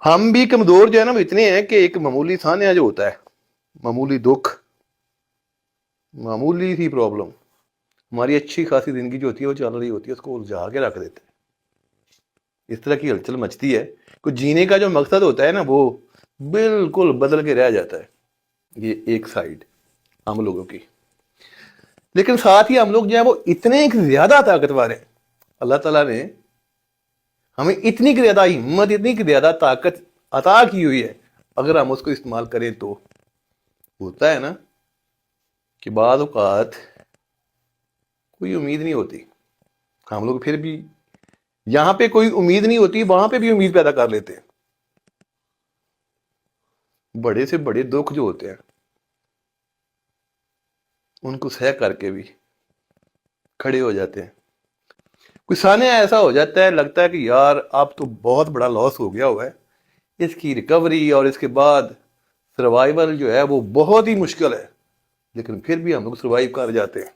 ہم بھی کمزور جو ہے نا وہ اتنے ہیں کہ ایک معمولی سانحہ جو ہوتا ہے، معمولی دکھ، معمولی سی پرابلم، ہماری اچھی خاصی زندگی جو ہوتی ہے وہ چل رہی ہوتی ہے، اس کو الجھا کے رکھ دیتے ہیں، اس طرح کی ہلچل مچتی ہے، کوئی جینے کا جو مقصد ہوتا ہے نا وہ بالکل بدل کے رہ جاتا ہے۔ یہ ایک سائیڈ ہم لوگوں کی، لیکن ساتھ ہی ہم لوگ جو ہے وہ اتنے زیادہ طاقتور ہیں، اللہ تعالیٰ نے ہمیں اتنی زیادہ ہمت، اتنی زیادہ طاقت عطا کی ہوئی ہے، اگر ہم اس کو استعمال کریں تو ہوتا ہے نا کہ بعض اوقات کوئی امید نہیں ہوتی، ہم لوگ پھر بھی یہاں پہ کوئی امید نہیں ہوتی، وہاں پہ بھی امید پیدا کر لیتے ہیں۔ بڑے سے بڑے دکھ جو ہوتے ہیں ان کو سہ کر کے بھی کھڑے ہو جاتے ہیں۔ کوئی سانحہ ایسا ہو جاتا ہے، لگتا ہے کہ یار اب تو بہت بڑا لاس ہو گیا ہوا ہے، اس کی ریکوری اور اس کے بعد سروائیول جو ہے وہ بہت ہی مشکل ہے، لیکن پھر بھی ہم لوگ سروائیو کر جاتے ہیں۔